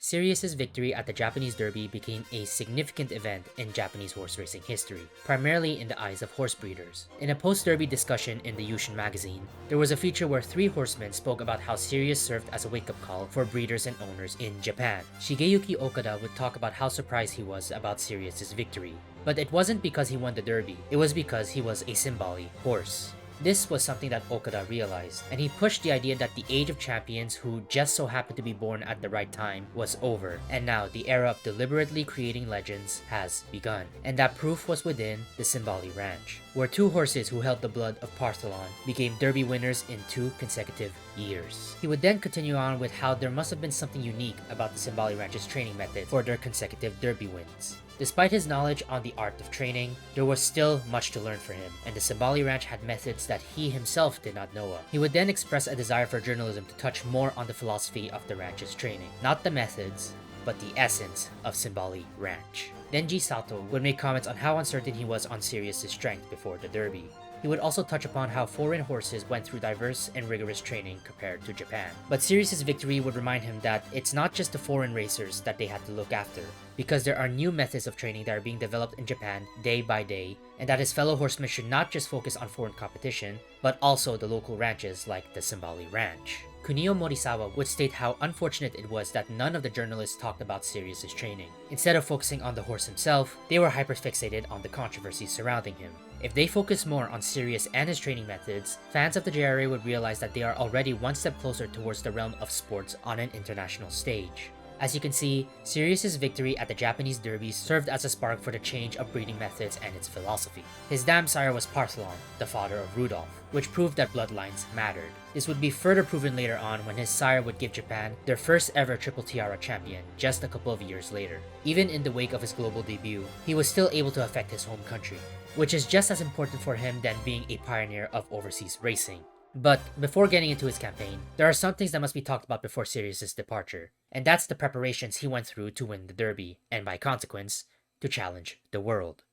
Sirius's victory at the Japanese Derby became a significant event in Japanese horse racing history, primarily in the eyes of horse breeders. In a post-Derby discussion in the Yushin magazine, there was a feature where three horsemen spoke about how Sirius served as a wake-up call for breeders and owners in Japan. Shigeyuki Okada would talk about how surprised he was about Sirius's victory. But it wasn't because he won the Derby, it was because he was a Symboli horse. This was something that Okada realized, and he pushed the idea that the age of champions who just so happened to be born at the right time was over, and now the era of deliberately creating legends has begun. And that proof was within the Symboli Ranch, where two horses who held the blood of Partholon became Derby winners in 2 consecutive years. He would then continue on with how there must have been something unique about the Symboli Ranch's training method for their consecutive Derby wins. Despite his knowledge on the art of training, there was still much to learn for him, and the Symboli Ranch had methods that he himself did not know of. He would then express a desire for journalism to touch more on the philosophy of the ranch's training. Not the methods, but the essence of Symboli Ranch. Denji Sato would make comments on how uncertain he was on Sirius's strength before the Derby. He would also touch upon how foreign horses went through diverse and rigorous training compared to Japan. But Sirius's victory would remind him that it's not just the foreign racers that they had to look after, because there are new methods of training that are being developed in Japan day by day, and that his fellow horsemen should not just focus on foreign competition, but also the local ranches like the Symboli Ranch. Kunio Morisawa would state how unfortunate it was that none of the journalists talked about Sirius's training. Instead of focusing on the horse himself, they were hyperfixated on the controversies surrounding him. If they focused more on Sirius and his training methods, fans of the JRA would realize that they are already one step closer towards the realm of sports on an international stage. As you can see, Sirius's victory at the Japanese Derby served as a spark for the change of breeding methods and its philosophy. His dam sire was Partholon, the father of Rudolph, which proved that bloodlines mattered. This would be further proven later on when his sire would give Japan their first ever Triple Tiara champion just a couple of years later. Even in the wake of his global debut, he was still able to affect his home country, which is just as important for him than being a pioneer of overseas racing. But before getting into his campaign, there are some things that must be talked about before Sirius's departure, and that's the preparations he went through to win the Derby, and by consequence, to challenge the world.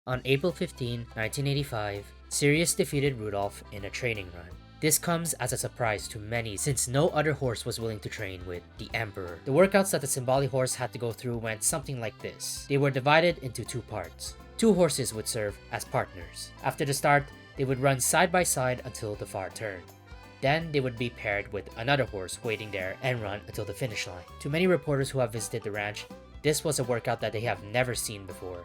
On April 15, 1985, Sirius defeated Rudolph in a training run. This comes as a surprise to many since no other horse was willing to train with the Emperor. The workouts that the Symboli horse had to go through went something like this. They were divided into 2 parts. 2 horses would serve as partners. After the start, they would run side by side until the far turn. Then they would be paired with another horse waiting there and run until the finish line. To many reporters who have visited the ranch, this was a workout that they have never seen before.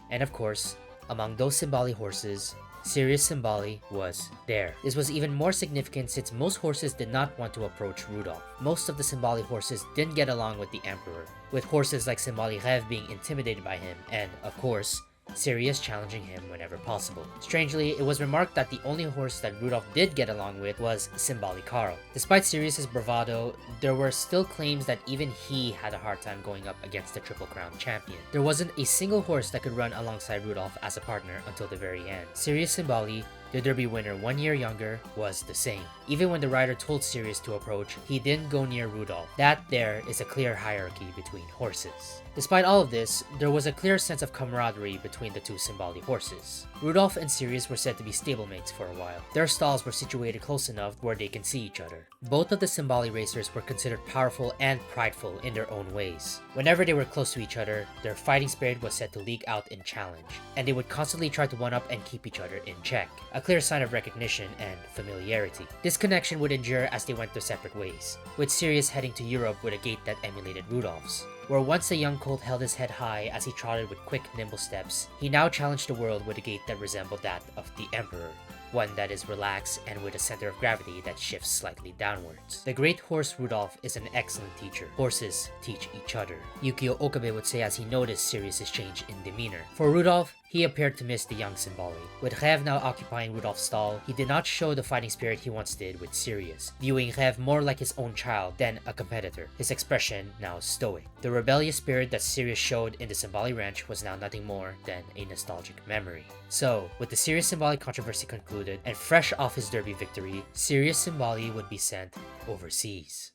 And of course, among those Symboli horses, Sirius Symboli was there. This was even more significant since most horses did not want to approach Rudolph. Most of the Symboli horses didn't get along with the Emperor, with horses like Symboli Rev being intimidated by him and, of course, Sirius challenging him whenever possible. Strangely, it was remarked that the only horse that Rudolph did get along with was Symboli Carl. Despite Sirius's bravado, there were still claims that even he had a hard time going up against the Triple Crown champion. There wasn't a single horse that could run alongside Rudolph as a partner until the very end. Sirius Symboli, the Derby winner 1 year younger, was the same. Even when the rider told Sirius to approach, he didn't go near Rudolph. That there is a clear hierarchy between horses. Despite all of this, there was a clear sense of camaraderie between the 2 Symboli horses. Rudolph and Sirius were said to be stablemates for a while. Their stalls were situated close enough where they can see each other. Both of the Symboli racers were considered powerful and prideful in their own ways. Whenever they were close to each other, their fighting spirit was said to leak out in challenge, and they would constantly try to one-up and keep each other in check. A clear sign of recognition and familiarity. This connection would endure as they went their separate ways, with Sirius heading to Europe with a gait that emulated Rudolph's. Where once the young colt held his head high as he trotted with quick, nimble steps, he now challenged the world with a gait that resembled that of the Emperor, one that is relaxed and with a center of gravity that shifts slightly downwards. The great horse Rudolph is an excellent teacher. Horses teach each other, Yukio Okabe would say as he noticed Sirius's change in demeanor. For Rudolph, he appeared to miss the young Symboli. With Rev now occupying Rudolph's stall, he did not show the fighting spirit he once did with Sirius, viewing Rev more like his own child than a competitor, his expression now stoic. The rebellious spirit that Sirius showed in the Symboli Ranch was now nothing more than a nostalgic memory. So, with the Sirius Symboli controversy concluded, and fresh off his Derby victory, Sirius Symboli would be sent overseas.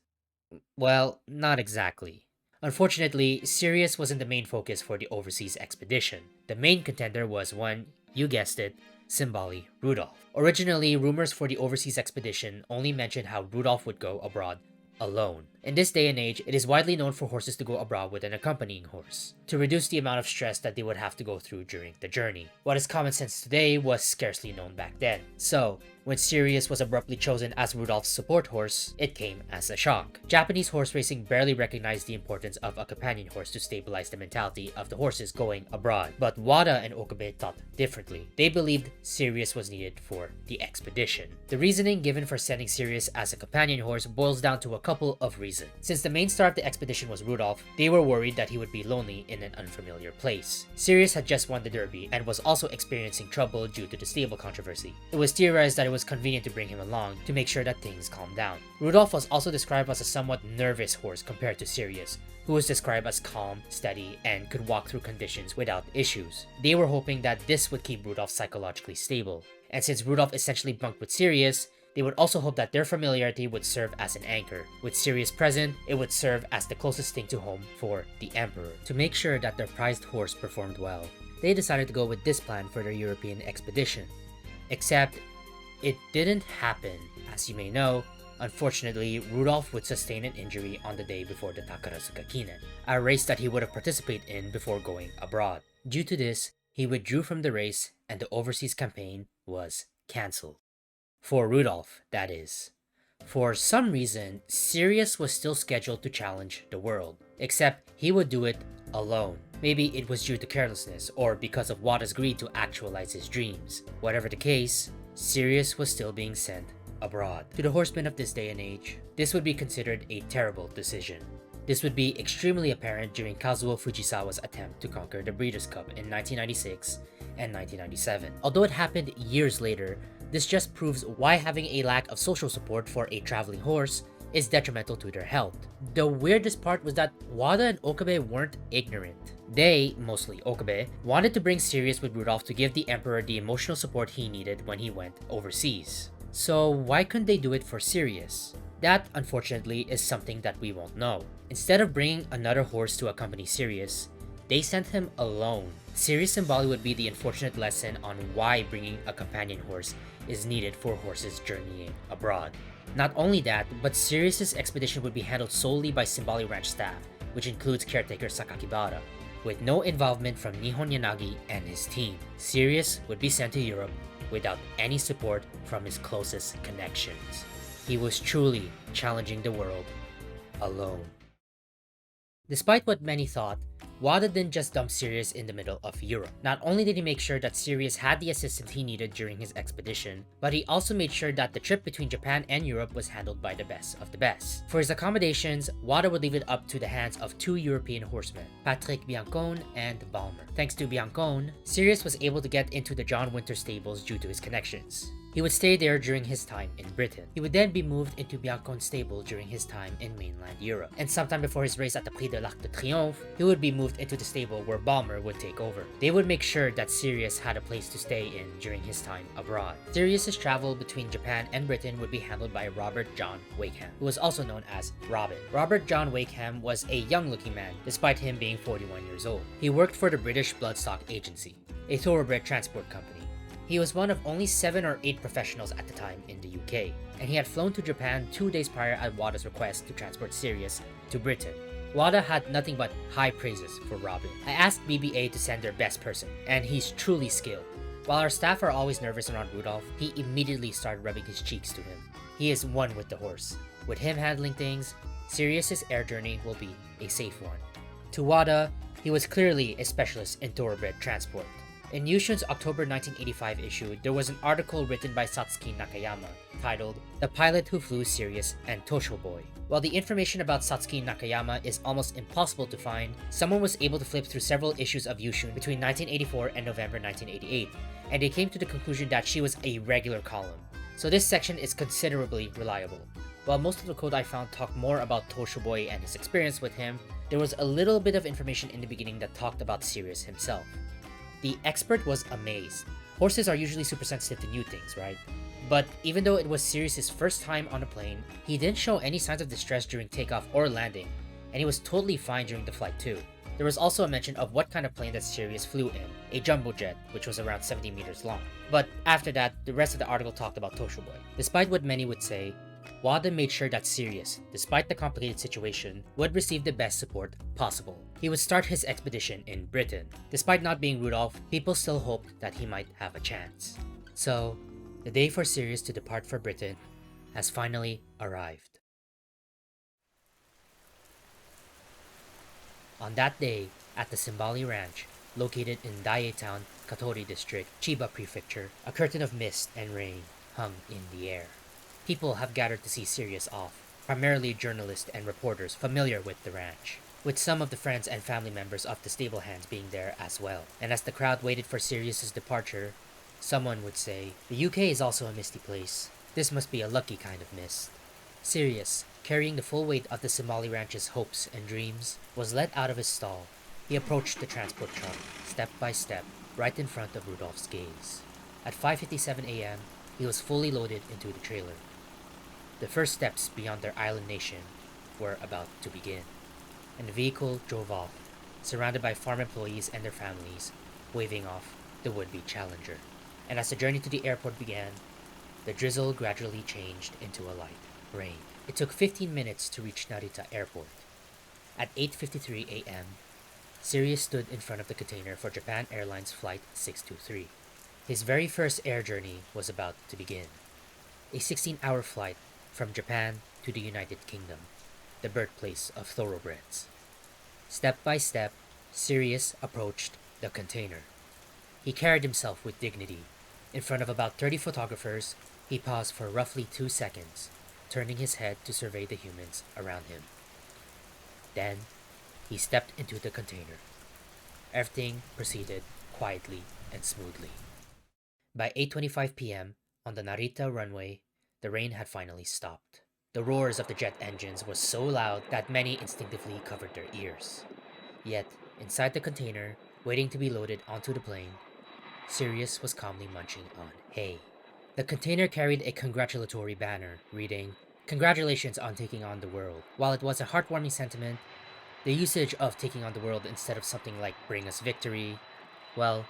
Well, not exactly. Unfortunately, Sirius wasn't the main focus for the overseas expedition. The main contender was one, you guessed it, Symboli Rudolph. Originally, rumors for the overseas expedition only mentioned how Rudolph would go abroad alone. In this day and age, it is widely known for horses to go abroad with an accompanying horse, to reduce the amount of stress that they would have to go through during the journey. What is common sense today was scarcely known back then. So, when Sirius was abruptly chosen as Rudolph's support horse, it came as a shock. Japanese horse racing barely recognized the importance of a companion horse to stabilize the mentality of the horses going abroad. But Wada and Okabe thought differently. They believed Sirius was needed for the expedition. The reasoning given for sending Sirius as a companion horse boils down to a couple of reasons. Since the main star of the expedition was Rudolph, they were worried that he would be lonely in an unfamiliar place. Sirius had just won the Derby and was also experiencing trouble due to the stable controversy. It was theorized that it was convenient to bring him along to make sure that things calmed down. Rudolph was also described as a somewhat nervous horse compared to Sirius, who was described as calm, steady, and could walk through conditions without issues. They were hoping that this would keep Rudolph psychologically stable. And since Rudolph essentially bunked with Sirius, they would also hope that their familiarity would serve as an anchor. With Sirius present, it would serve as the closest thing to home for the Emperor. To make sure that their prized horse performed well, they decided to go with this plan for their European expedition. Except, it didn't happen. As you may know, unfortunately, Rudolph would sustain an injury on the day before the Takarazuka Kinen, a race that he would have participated in before going abroad. Due to this, he withdrew from the race and the overseas campaign was cancelled. For Rudolph, that is. For some reason, Sirius was still scheduled to challenge the world, except he would do it alone. Maybe it was due to carelessness or because of Wada's greed to actualize his dreams. Whatever the case, Sirius was still being sent abroad. To the horsemen of this day and age, this would be considered a terrible decision. This would be extremely apparent during Kazuo Fujisawa's attempt to conquer the Breeders' Cup in 1996 and 1997. Although it happened years later, this just proves why having a lack of social support for a traveling horse is detrimental to their health. The weirdest part was that Wada and Okabe weren't ignorant. They, mostly Okabe, wanted to bring Sirius with Rudolph to give the Emperor the emotional support he needed when he went overseas. So why couldn't they do it for Sirius? That, unfortunately, is something that we won't know. Instead of bringing another horse to accompany Sirius, they sent him alone. Sirius Symboli would be the unfortunate lesson on why bringing a companion horse is needed for horses journeying abroad. Not only that, but Sirius's expedition would be handled solely by Symboli Ranch staff, which includes caretaker Sakakibara, with no involvement from Nihon Yanagi and his team. Sirius would be sent to Europe without any support from his closest connections. He was truly challenging the world alone. Despite what many thought, Wada didn't just dump Sirius in the middle of Europe. Not only did he make sure that Sirius had the assistance he needed during his expedition, but he also made sure that the trip between Japan and Europe was handled by the best of the best. For his accommodations, Wada would leave it up to the hands of two European horsemen, Patrick Biancone and Balmer. Thanks to Biancone, Sirius was able to get into the John Winter stables due to his connections. He would stay there during his time in Britain. He would then be moved into Biancone's stable during his time in mainland Europe. And sometime before his race at the Prix de l'Arc de Triomphe, he would be moved into the stable where Balmer would take over. They would make sure that Sirius had a place to stay in during his time abroad. Sirius's travel between Japan and Britain would be handled by Robert John Wakeham, who was also known as Robin. Robert John Wakeham was a young-looking man, despite him being 41 years old. He worked for the British Bloodstock Agency, a thoroughbred transport company. He was one of only 7 or 8 professionals at the time in the UK, and he had flown to Japan 2 days prior at Wada's request to transport Sirius to Britain. Wada had nothing but high praises for Robin. I asked BBA to send their best person, and he's truly skilled. While our staff are always nervous around Rudolph, he immediately started rubbing his cheeks to him. He is one with the horse. With him handling things, Sirius's air journey will be a safe one. To Wada, he was clearly a specialist in thoroughbred transport. In Yushun's October 1985 issue, there was an article written by Satsuki Nakayama titled "The Pilot Who Flew Sirius and Tosho Boy." While the information about Satsuki Nakayama is almost impossible to find, someone was able to flip through several issues of Yushun between 1984 and November 1988, and they came to the conclusion that she was a regular column. So this section is considerably reliable. While most of the code I found talked more about Tosho Boy and his experience with him, there was a little bit of information in the beginning that talked about Sirius himself. The expert was amazed. Horses are usually super sensitive to new things, right? But even though it was Sirius's first time on a plane, he didn't show any signs of distress during takeoff or landing, and he was totally fine during the flight too. There was also a mention of what kind of plane that Sirius flew in, a jumbo jet, which was around 70 meters long. But after that, the rest of the article talked about Tosho Boy. Despite what many would say, Wada made sure that Sirius, despite the complicated situation, would receive the best support possible. He would start his expedition in Britain. Despite not being Rudolph, people still hoped that he might have a chance. So, the day for Sirius to depart for Britain has finally arrived. On that day, at the Symboli Ranch, located in Daetown, Katori District, Chiba Prefecture, a curtain of mist and rain hung in the air. People have gathered to see Sirius off, primarily journalists and reporters familiar with the ranch, with some of the friends and family members of the stable hands being there as well. And as the crowd waited for Sirius's departure, someone would say, "The UK is also a misty place. This must be a lucky kind of mist." Sirius, carrying the full weight of the Symboli Ranch's hopes and dreams, was let out of his stall. He approached the transport truck, step by step, right in front of Rudolph's gaze. At 5:57 a.m., he was fully loaded into the trailer. The first steps beyond their island nation were about to begin, and the vehicle drove off, surrounded by farm employees and their families, waving off the would-be challenger. And as the journey to the airport began, the drizzle gradually changed into a light rain. It took 15 minutes to reach Narita Airport. At 8:53 a.m., Sirius stood in front of the container for Japan Airlines Flight 623. His very first air journey was about to begin. A 16-hour flight from Japan to the United Kingdom, the birthplace of thoroughbreds. Step by step, Sirius approached the container. He carried himself with dignity. In front of about 30 photographers, he paused for roughly 2 seconds, turning his head to survey the humans around him. Then, he stepped into the container. Everything proceeded quietly and smoothly. By 8:25 p.m., on the Narita runway, the rain had finally stopped. The roars of the jet engines were so loud that many instinctively covered their ears. Yet, inside the container, waiting to be loaded onto the plane, Sirius was calmly munching on hay. The container carried a congratulatory banner reading, "Congratulations on taking on the world." While it was a heartwarming sentiment, the usage of taking on the world instead of something like "bring us victory," well,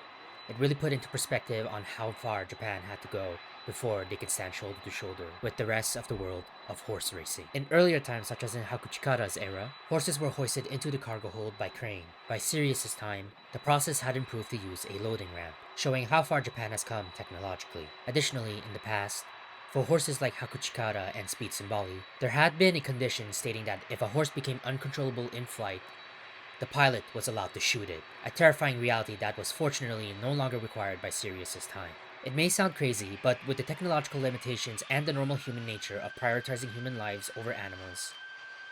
it really put into perspective on how far Japan had to go before they could stand shoulder to shoulder with the rest of the world of horse racing. In earlier times, such as in Hakuchikara's era, horses were hoisted into the cargo hold by crane. By Sirius's time, the process had improved to use a loading ramp, showing how far Japan has come technologically. Additionally, in the past, for horses like Hakuchikara and Speed Symboli, there had been a condition stating that if a horse became uncontrollable in flight, the pilot was allowed to shoot it, a terrifying reality that was fortunately no longer required by Sirius's time. It may sound crazy, but with the technological limitations and the normal human nature of prioritizing human lives over animals,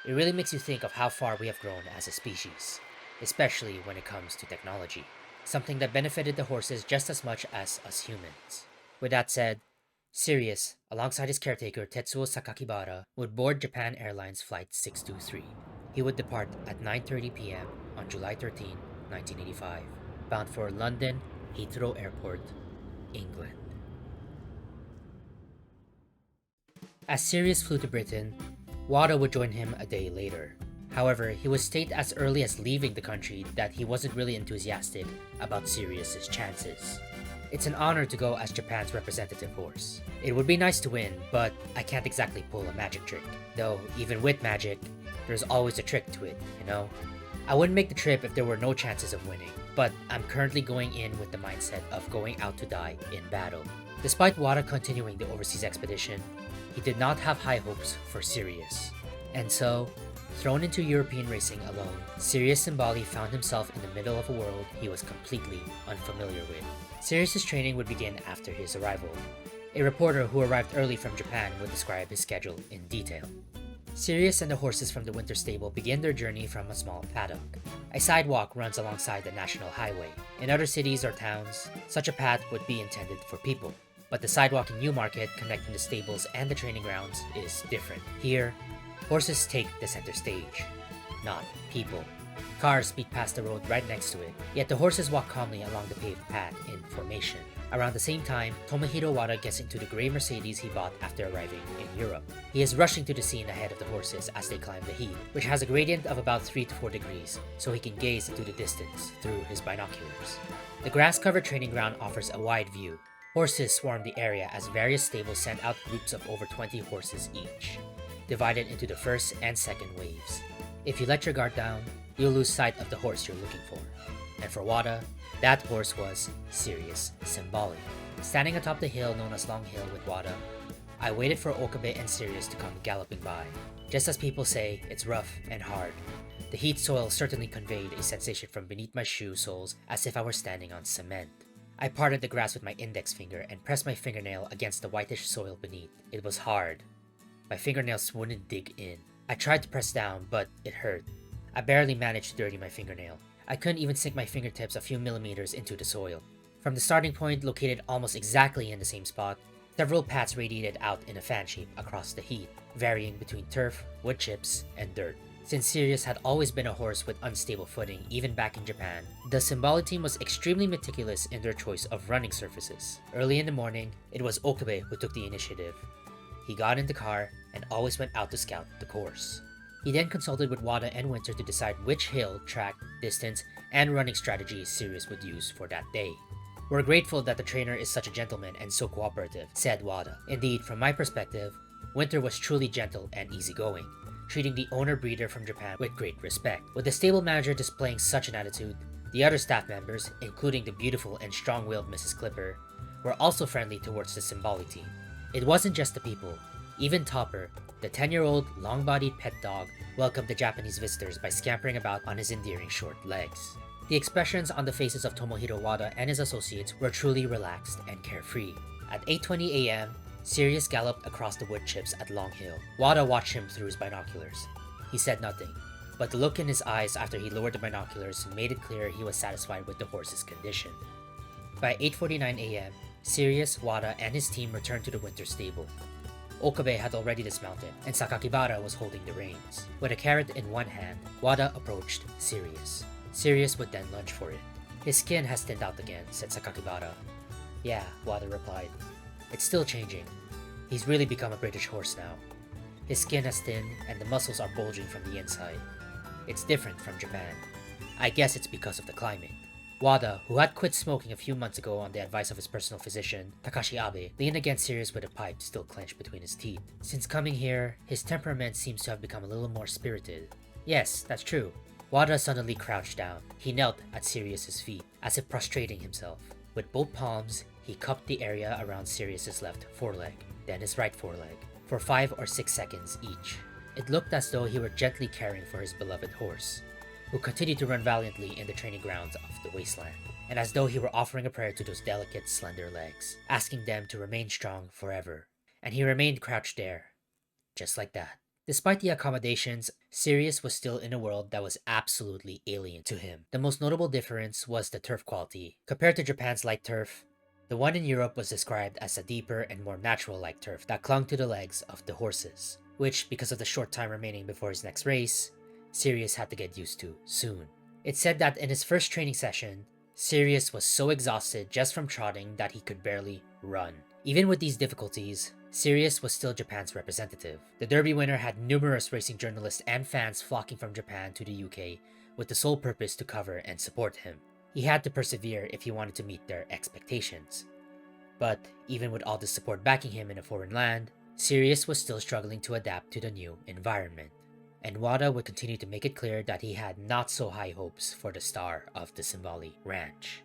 it really makes you think of how far we have grown as a species, especially when it comes to technology, something that benefited the horses just as much as us humans. With that said, Sirius, alongside his caretaker Tetsuo Sakakibara, would board Japan Airlines Flight 623. He would depart at 9:30 p.m. on July 13, 1985, bound for London Heathrow Airport, England. As Sirius flew to Britain, Wada would join him a day later. However, he would state as early as leaving the country that he wasn't really enthusiastic about Sirius's chances. "It's an honor to go as Japan's representative horse. It would be nice to win, but I can't exactly pull a magic trick. Though, even with magic, there's always a trick to it, you know? I wouldn't make the trip if there were no chances of winning, but I'm currently going in with the mindset of going out to die in battle." Despite Wada continuing the overseas expedition, he did not have high hopes for Sirius. And so, thrown into European racing alone, Sirius Symboli found himself in the middle of a world he was completely unfamiliar with. Sirius's training would begin after his arrival. A reporter who arrived early from Japan would describe his schedule in detail. Sirius and the horses from the winter stable begin their journey from a small paddock. A sidewalk runs alongside the national highway. In other cities or towns, such a path would be intended for people. But the sidewalk in Newmarket connecting the stables and the training grounds is different. Here, horses take the center stage, not people. Cars speed past the road right next to it, yet the horses walk calmly along the paved path in formation. Around the same time, Tomohiro Wada gets into the gray Mercedes he bought after arriving in Europe. He is rushing to the scene ahead of the horses as they climb the heath, which has a gradient of about 3 to 4 degrees, so he can gaze into the distance through his binoculars. The grass-covered training ground offers a wide view. Horses swarm the area as various stables send out groups of over 20 horses each, divided into the first and second waves. If you let your guard down, you'll lose sight of the horse you're looking for. And for Wada, that horse was Sirius Symboli. Standing atop the hill known as Long Hill with Wada, I waited for Okabe and Sirius to come galloping by. Just as people say, it's rough and hard. The heat soil certainly conveyed a sensation from beneath my shoe soles as if I were standing on cement. I parted the grass with my index finger and pressed my fingernail against the whitish soil beneath. It was hard. My fingernails wouldn't dig in. I tried to press down, but it hurt. I barely managed to dirty my fingernail. I couldn't even sink my fingertips a few millimeters into the soil. From the starting point, located almost exactly in the same spot, several paths radiated out in a fan shape across the heath, varying between turf, wood chips, and dirt. Since Sirius had always been a horse with unstable footing even back in Japan, the Symboli team was extremely meticulous in their choice of running surfaces. Early in the morning, it was Okabe who took the initiative. He got in the car and always went out to scout the course. He then consulted with Wada and Winter to decide which hill, track, distance, and running strategies Sirius would use for that day. "We're grateful that the trainer is such a gentleman and so cooperative," said Wada. Indeed, from my perspective, Winter was truly gentle and easygoing, treating the owner-breeder from Japan with great respect. With the stable manager displaying such an attitude, the other staff members, including the beautiful and strong-willed Mrs. Clipper, were also friendly towards the Symboli team. It wasn't just the people. Even Topper, the 10-year-old, long-bodied pet dog, welcomed the Japanese visitors by scampering about on his endearing short legs. The expressions on the faces of Tomohiro Wada and his associates were truly relaxed and carefree. At 8:20 a.m., Sirius galloped across the wood chips at Long Hill. Wada watched him through his binoculars. He said nothing, but the look in his eyes after he lowered the binoculars made it clear he was satisfied with the horse's condition. By 8:49 a.m., Sirius, Wada, and his team returned to the winter stable. Okabe had already dismounted, and Sakakibara was holding the reins. With a carrot in one hand, Wada approached Sirius. Sirius would then lunge for it. "His skin has thinned out again," said Sakakibara. "Yeah," Wada replied. "It's still changing. He's really become a British horse now. His skin has thinned, and the muscles are bulging from the inside. It's different from Japan. I guess it's because of the climate." Wada, who had quit smoking a few months ago on the advice of his personal physician, Takashi Abe, leaned against Sirius with a pipe still clenched between his teeth. "Since coming here, his temperament seems to have become a little more spirited." "Yes, that's true." Wada suddenly crouched down. He knelt at Sirius's feet, as if prostrating himself. With both palms, he cupped the area around Sirius's left foreleg, then his right foreleg, for 5 or 6 seconds each. It looked as though he were gently caring for his beloved horse, who continued to run valiantly in the training grounds of the wasteland, and as though he were offering a prayer to those delicate, slender legs, asking them to remain strong forever. And he remained crouched there, just like that. Despite the accommodations, Sirius was still in a world that was absolutely alien to him. The most notable difference was the turf quality. Compared to Japan's light turf, the one in Europe was described as a deeper and more natural-like turf that clung to the legs of the horses, which, because of the short time remaining before his next race, Sirius had to get used to soon. It's said that in his first training session, Sirius was so exhausted just from trotting that he could barely run. Even with these difficulties, Sirius was still Japan's representative. The Derby winner had numerous racing journalists and fans flocking from Japan to the UK with the sole purpose to cover and support him. He had to persevere if he wanted to meet their expectations. But even with all this support backing him in a foreign land, Sirius was still struggling to adapt to the new environment. And Wada would continue to make it clear that he had not so high hopes for the star of the Symboli Ranch.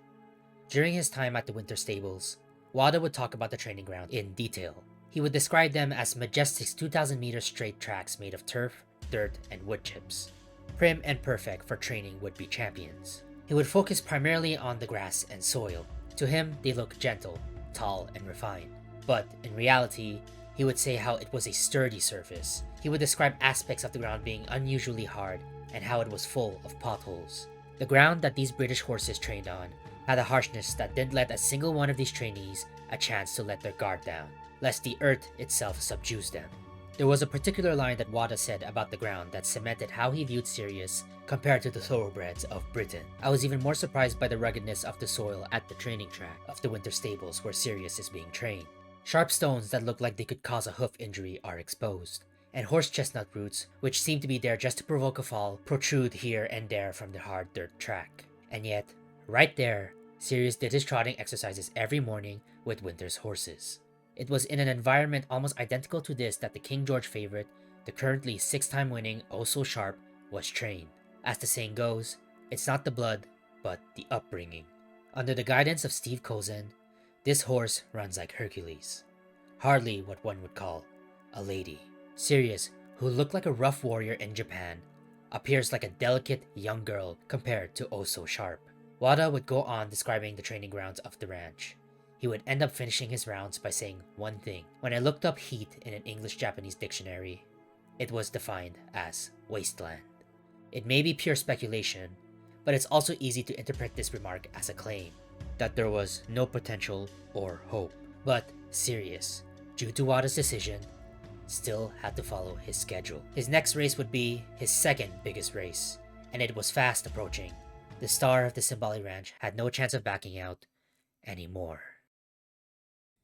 During his time at the winter stables, Wada would talk about the training ground in detail. He would describe them as majestic 2,000-meter straight tracks made of turf, dirt, and wood chips. Prim and perfect for training would-be champions. He would focus primarily on the grass and soil. To him, they looked gentle, tall, and refined. But in reality, he would say how it was a sturdy surface. He would describe aspects of the ground being unusually hard and how it was full of potholes. The ground that these British horses trained on had a harshness that didn't let a single one of these trainees a chance to let their guard down, lest the earth itself subdues them. There was a particular line that Wada said about the ground that cemented how he viewed Sirius compared to the thoroughbreds of Britain. I was even more surprised by the ruggedness of the soil at the training track of the winter stables where Sirius is being trained. Sharp stones that look like they could cause a hoof injury are exposed, and horse chestnut roots, which seem to be there just to provoke a fall, protrude here and there from the hard dirt track. And yet, right there, Sirius did his trotting exercises every morning with Winter's horses. It was in an environment almost identical to this that the King George favorite, the currently 6-time winning Oh So Sharp, was trained. As the saying goes, it's not the blood, but the upbringing. Under the guidance of Steve Cozen, this horse runs like Hercules. Hardly what one would call a lady. Sirius, who looked like a rough warrior in Japan, appears like a delicate young girl compared to Oh So Sharp. Wada would go on describing the training grounds of the ranch. He would end up finishing his rounds by saying one thing. When I looked up heat in an English-Japanese dictionary, it was defined as wasteland. It may be pure speculation, but it's also easy to interpret this remark as a claim that there was no potential or hope. But Sirius, due to Wada's decision, still had to follow his schedule. His next race would be his second biggest race, and it was fast approaching. The star of the Symboli Ranch had no chance of backing out anymore.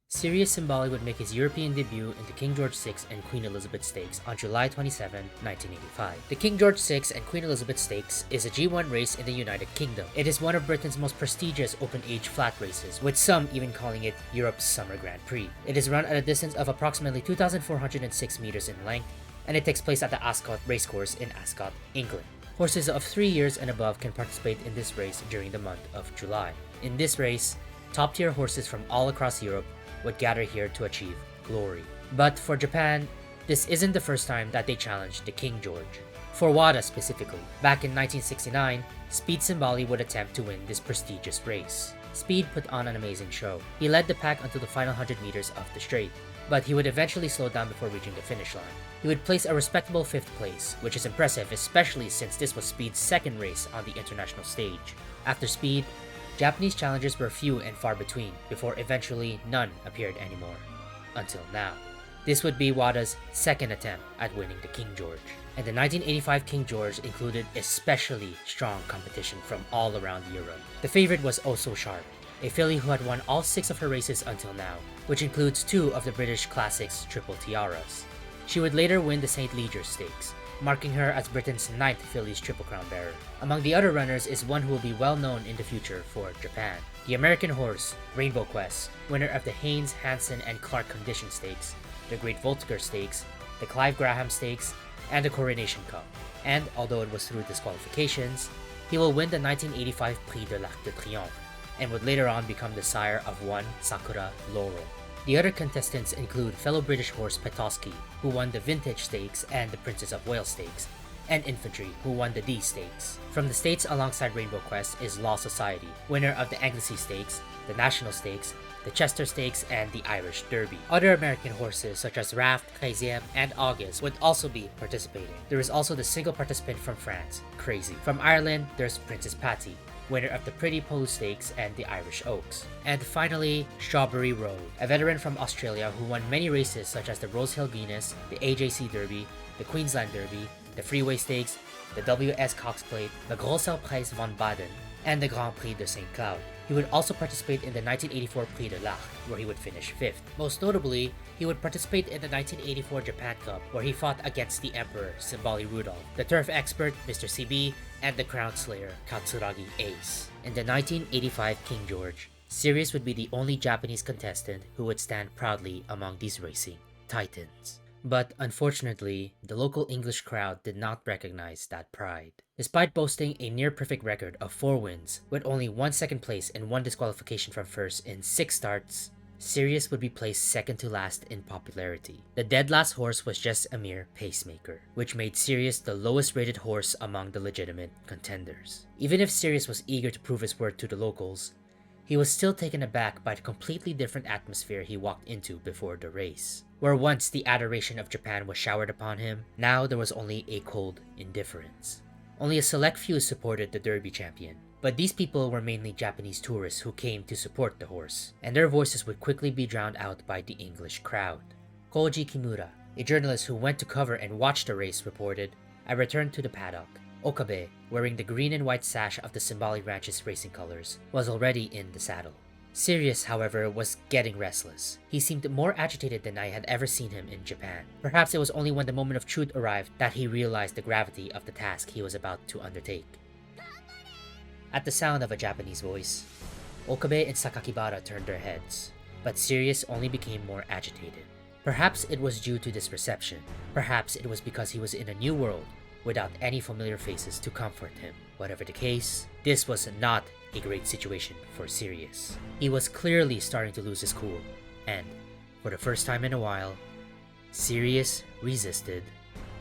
Sirius Symboli would make his European debut in the King George VI and Queen Elizabeth Stakes on July 27, 1985. The King George VI and Queen Elizabeth Stakes is a G1 race in the United Kingdom. It is one of Britain's most prestigious open-age flat races, with some even calling it Europe's Summer Grand Prix. It is run at a distance of approximately 2,406 meters in length, and it takes place at the Ascot Racecourse in Ascot, England. Horses of 3 years and above can participate in this race during the month of July. In this race, top-tier horses from all across Europe would gather here to achieve glory. But for Japan, this isn't the first time that they challenged the King George. For Wada specifically, back in 1969, Speed Symboli would attempt to win this prestigious race. Speed put on an amazing show. He led the pack until the final 100 meters of the straight, but he would eventually slow down before reaching the finish line. He would place a respectable 5th place, which is impressive especially since this was Speed's second race on the international stage. After Speed, Japanese challengers were few and far between, before eventually none appeared anymore. Until now. This would be Wada's second attempt at winning the King George. And the 1985 King George included especially strong competition from all around Europe. The favorite was Oh So Sharp, a filly who had won all 6 of her races until now, which includes 2 of the British Classics Triple Tiaras. She would later win the St. Leger Stakes, marking her as Britain's 9th filly's Triple Crown bearer. Among the other runners is one who will be well known in the future for Japan. The American horse, Rainbow Quest, winner of the Haynes, Hansen, and Clark Condition Stakes, the Great Volker Stakes, the Clive Graham Stakes, and the Coronation Cup. And although it was through disqualifications, he will win the 1985 Prix de l'Arc de Triomphe, and would later on become the sire of one Sakura Laurel. The other contestants include fellow British horse Petoskey, who won the Vintage Stakes and the Princess of Wales Stakes, and Infantry, who won the D Stakes. From the states alongside Rainbow Quest is Law Society, winner of the Anglesey Stakes, the National Stakes, the Chester Stakes, and the Irish Derby. Other American horses such as Raft, 13e, and August would also be participating. There is also the single participant from France, Crazy. From Ireland, there's Princess Patty, winner of the Pretty Polo Stakes and the Irish Oaks. And finally, Strawberry Road, a veteran from Australia who won many races such as the Rosehill Venus, the AJC Derby, the Queensland Derby, the Freeway Stakes, the WS Cox Plate, the Grosser Preis von Baden, and the Grand Prix de St. Cloud. He would also participate in the 1984 Prix de l'Arc, where he would finish 5th. Most notably, he would participate in the 1984 Japan Cup, where he fought against the Emperor, Symboli Rudolph, the turf expert, Mr. CB, and the Crown Slayer, Katsuragi Ace. In the 1985 King George, Sirius would be the only Japanese contestant who would stand proudly among these racing titans. But unfortunately, the local English crowd did not recognize that pride. Despite boasting a near-perfect record of 4 wins, with only 1 second place and 1 disqualification from first in 6 starts, Sirius would be placed second to last in popularity. The dead last horse was just a mere pacemaker, which made Sirius the lowest rated horse among the legitimate contenders. Even if Sirius was eager to prove his worth to the locals, he was still taken aback by the completely different atmosphere he walked into before the race. Where once the adoration of Japan was showered upon him, now there was only a cold indifference. Only a select few supported the Derby champion, but these people were mainly Japanese tourists who came to support the horse, and their voices would quickly be drowned out by the English crowd. Koji Kimura, A journalist who went to cover and watched the race reported, "I returned to the paddock. Okabe, wearing the green and white sash of the Symboli Ranch's racing colors, was already in the saddle." Sirius, however, was getting restless. He seemed more agitated than I had ever seen him in Japan. Perhaps it was only when the moment of truth arrived that he realized the gravity of the task he was about to undertake. At the sound of a Japanese voice, Okabe and Sakakibara turned their heads, but Sirius only became more agitated. Perhaps it was due to this reception. Perhaps it was because he was in a new world without any familiar faces to comfort him. Whatever the case, this was not a great situation for Sirius. He was clearly starting to lose his cool, and for the first time in a while, Sirius resisted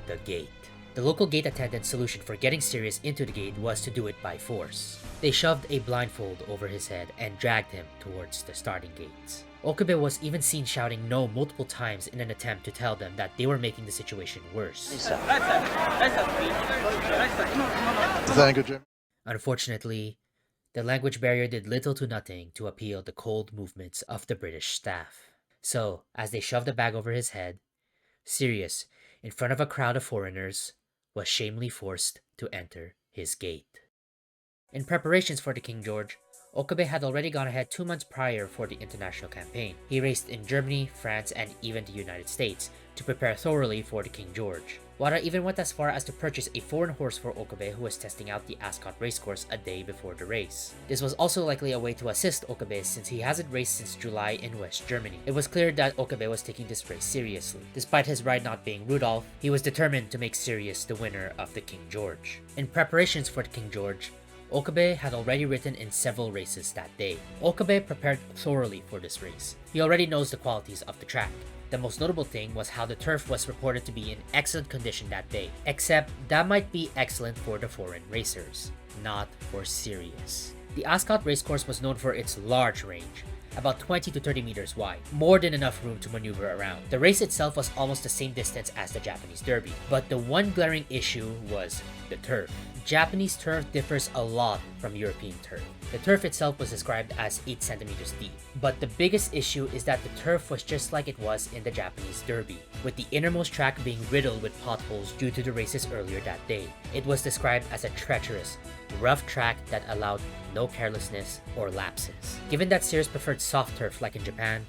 the gate. The local gate attendant's solution for getting Sirius into the gate was to do it by force. They shoved a blindfold over his head and dragged him towards the starting gates. Okabe was even seen shouting no multiple times in an attempt to tell them that they were making the situation worse. Thank you, Jim. Unfortunately, the language barrier did little to nothing to appeal the cold movements of the British staff. So, as they shoved the bag over his head, Sirius, in front of a crowd of foreigners, was shamefully forced to enter his gate. In preparations for the King George, Okabe had already gone ahead 2 months prior for the international campaign. He raced in Germany, France, and even the United States to prepare thoroughly for the King George. Wada even went as far as to purchase a foreign horse for Okabe who was testing out the Ascot racecourse a day before the race. This was also likely a way to assist Okabe since he hasn't raced since July in West Germany. It was clear that Okabe was taking this race seriously. Despite his ride not being Rudolph, he was determined to make Sirius the winner of the King George. In preparations for the King George, Okabe had already ridden in several races that day. Okabe prepared thoroughly for this race. He already knows the qualities of the track. The most notable thing was how the turf was reported to be in excellent condition that day, except that might be excellent for the foreign racers, not for Sirius. The Ascot racecourse was known for its large range, about 20 to 30 meters wide, more than enough room to maneuver around. The race itself was almost the same distance as the Japanese Derby, but the one glaring issue was the turf. Japanese turf differs a lot from European turf. The turf itself was described as 8 centimeters deep, but the biggest issue is that the turf was just like it was in the Japanese Derby, with the innermost track being riddled with potholes due to the races earlier that day. It was described as a treacherous, rough track that allowed no carelessness or lapses. Given that Sirius preferred soft turf like in Japan,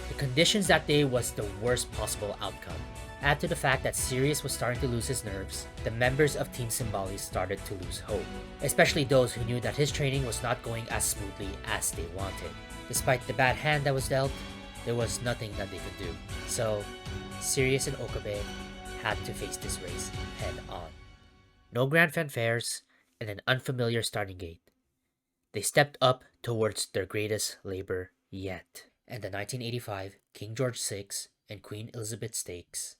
the conditions that day was the worst possible outcome. Add to the fact that Sirius was starting to lose his nerves, the members of Team Symboli started to lose hope, especially those who knew that his training was not going as smoothly as they wanted. Despite the bad hand that was dealt, there was nothing that they could do. So, Sirius and Okabe had to face this race head on. No grand fanfares and an unfamiliar starting gate. They stepped up towards their greatest labor yet, and the 1985 King George VI and Queen Elizabeth Stakes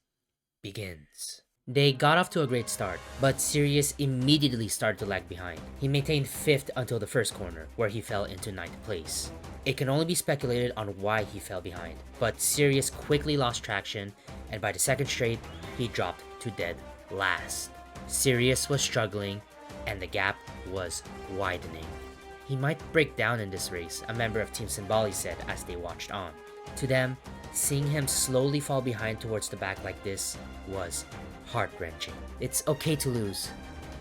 begins. They got off to a great start, but Sirius immediately started to lag behind. He maintained 5th until the first corner, where he fell into 9th place. It can only be speculated on why he fell behind, but Sirius quickly lost traction, and by the second straight, he dropped to dead last. Sirius was struggling, and the gap was widening. He might break down in this race, a member of Team Symboli said as they watched on. To them, seeing him slowly fall behind towards the back like this was heart-wrenching. It's okay to lose.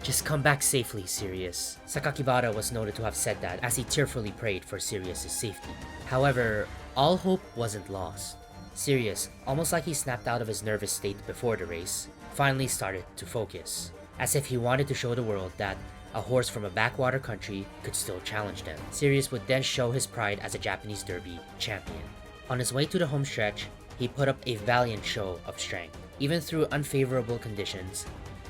Just come back safely, Sirius. Sakakibara was noted to have said that as he tearfully prayed for Sirius' safety. However, all hope wasn't lost. Sirius, almost like he snapped out of his nervous state before the race, finally started to focus, as if he wanted to show the world that a horse from a backwater country could still challenge them. Sirius would then show his pride as a Japanese Derby champion. On his way to the home stretch, he put up a valiant show of strength. Even through unfavorable conditions,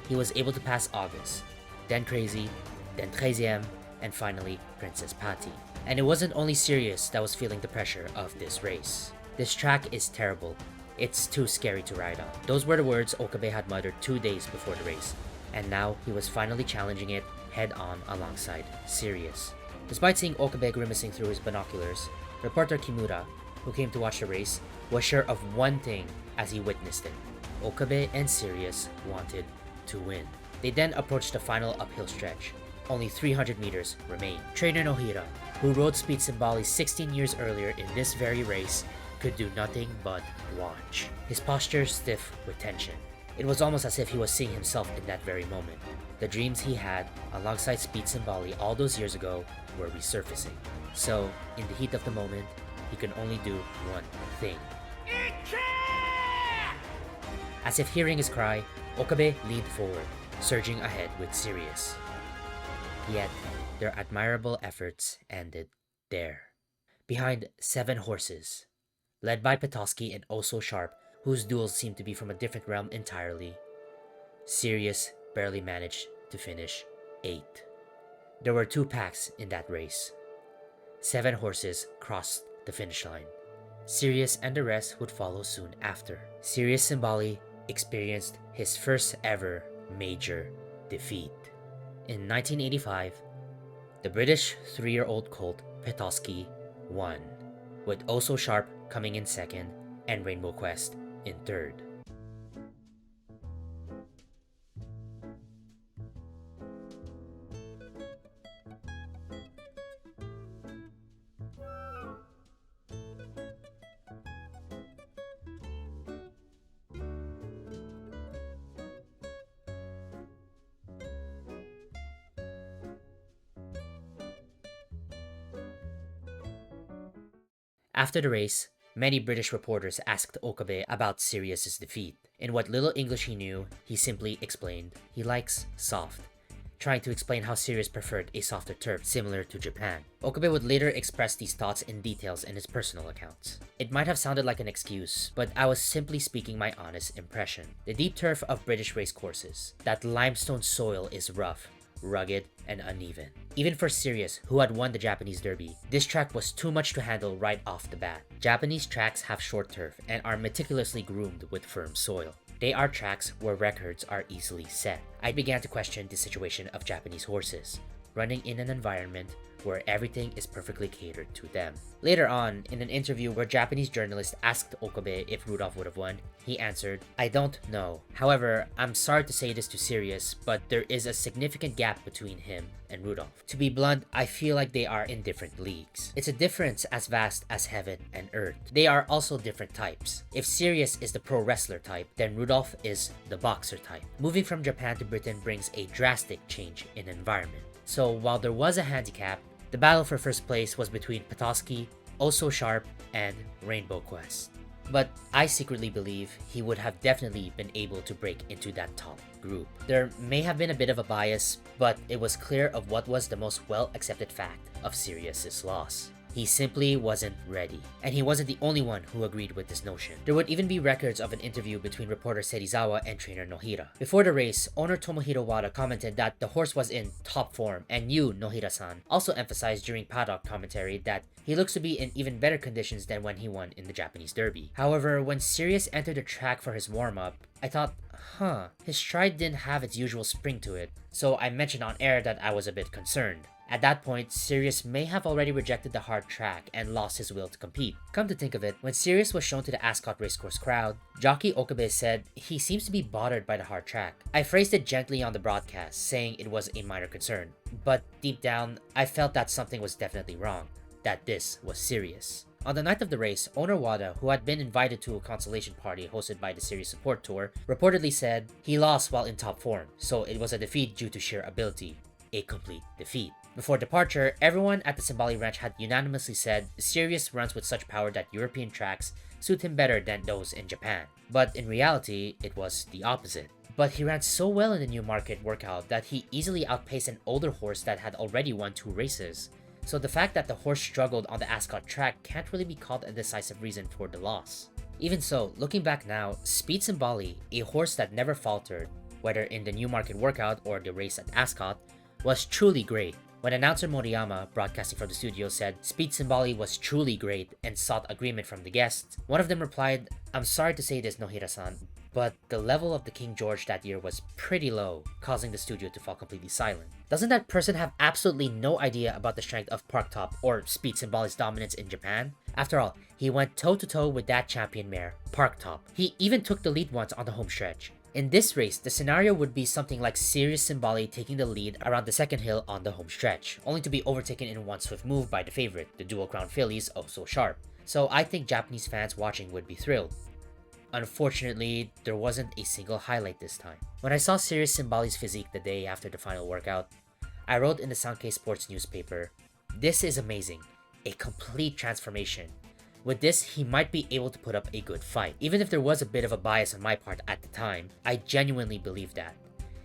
he was able to pass August, then Crazy, then 13ème, and finally Princess Patty. And it wasn't only Sirius that was feeling the pressure of this race. This track is terrible. It's too scary to ride on. Those were the words Okabe had muttered 2 days before the race, and now he was finally challenging it head-on alongside Sirius. Despite seeing Okabe grimacing through his binoculars, reporter Kimura, who came to watch the race, was sure of one thing as he witnessed it. Okabe and Sirius wanted to win. They then approached the final uphill stretch. Only 300 meters remained. Trainer Nohira, who rode Speed Symboli 16 years earlier in this very race, could do nothing but watch, his posture stiff with tension. It was almost as if he was seeing himself in that very moment. The dreams he had alongside Speed Symboli all those years ago were resurfacing. So, in the heat of the moment, he could only do one thing. As if hearing his cry, Okabe leaned forward, surging ahead with Sirius. Yet, their admirable efforts ended there. Behind 7 horses, led by Petoskey and Also Sharp, whose duels seemed to be from a different realm entirely, Sirius barely managed to finish 8th. There were 2 packs in that race. 7 horses crossed the finish line. Sirius and the rest would follow soon after. Sirius Symboli experienced his first ever major defeat. In 1985, the British 3-year-old colt Petoskey won, with Also Sharp coming in 2nd and Rainbow Quest in 3rd. After the race, many British reporters asked Okabe about Sirius's defeat. In what little English he knew, he simply explained he likes soft, trying to explain how Sirius preferred a softer turf similar to Japan. Okabe would later express these thoughts in details in his personal accounts. It might have sounded like an excuse, but I was simply speaking my honest impression. The deep turf of British racecourses, that limestone soil is rough, rugged, and uneven. Even for Sirius, who had won the Japanese Derby, this track was too much to handle right off the bat. Japanese tracks have short turf and are meticulously groomed with firm soil. They are tracks where records are easily set. I began to question the situation of Japanese horses, running in an environment where everything is perfectly catered to them. Later on, in an interview where Japanese journalists asked Okabe if Rudolph would have won, he answered, "I don't know. However, I'm sorry to say this to Sirius, but there is a significant gap between him and Rudolph. To be blunt, I feel like they are in different leagues. It's a difference as vast as heaven and earth. They are also different types. If Sirius is the pro wrestler type, then Rudolph is the boxer type. Moving from Japan to Britain brings a drastic change in environment. So while there was a handicap, the battle for first place was between Petoskey, Also Sharp, and Rainbow Quest. But I secretly believe he would have definitely been able to break into that top group. There may have been a bit of a bias, but it was clear of what was the most well-accepted fact of Sirius's loss. He simply wasn't ready. And he wasn't the only one who agreed with this notion. There would even be records of an interview between reporter Serizawa and trainer Nohira. Before the race, owner Tomohiro Wada commented that the horse was in top form, and you, Nohira-san, also emphasized during paddock commentary that he looks to be in even better conditions than when he won in the Japanese Derby. However, when Sirius entered the track for his warm-up, I thought, his stride didn't have its usual spring to it, so I mentioned on air that I was a bit concerned. At that point, Sirius may have already rejected the hard track and lost his will to compete. Come to think of it, when Sirius was shown to the Ascot racecourse crowd, jockey Okabe said he seems to be bothered by the hard track. I phrased it gently on the broadcast, saying it was a minor concern. But deep down, I felt that something was definitely wrong, that this was serious. On the night of the race, owner Wada, who had been invited to a consolation party hosted by the Sirius support tour, reportedly said he lost while in top form, so it was a defeat due to sheer ability. A complete defeat. Before departure, everyone at the Symboli Ranch had unanimously said Sirius runs with such power that European tracks suit him better than those in Japan. But in reality, it was the opposite. But he ran so well in the New Market workout that he easily outpaced an older horse that had already won 2 races. So the fact that the horse struggled on the Ascot track can't really be called a decisive reason for the loss. Even so, looking back now, Speed Symboli, a horse that never faltered, whether in the New Market workout or the race at Ascot, was truly great. When announcer Moriyama, broadcasting from the studio, said Speed Symboli was truly great and sought agreement from the guests, one of them replied, "I'm sorry to say this, Nohira-san, but the level of the King George that year was pretty low, causing the studio to fall completely silent." Doesn't that person have absolutely no idea about the strength of Park Top or Speed Symboli's dominance in Japan? After all, he went toe-to-toe with that champion mare, Park Top. He even took the lead once on the home stretch. In this race, the scenario would be something like Sirius Symboli taking the lead around the second hill on the home stretch, only to be overtaken in one swift move by the favorite, the dual crown fillies Also Sharp. so I think Japanese fans watching would be thrilled. Unfortunately, there wasn't a single highlight this time. When I saw Sirius Symboli's physique the day after the final workout, I wrote in the Sankei Sports newspaper, "This is amazing, a complete transformation. With this, he might be able to put up a good fight." Even if there was a bit of a bias on my part at the time, I genuinely believed that.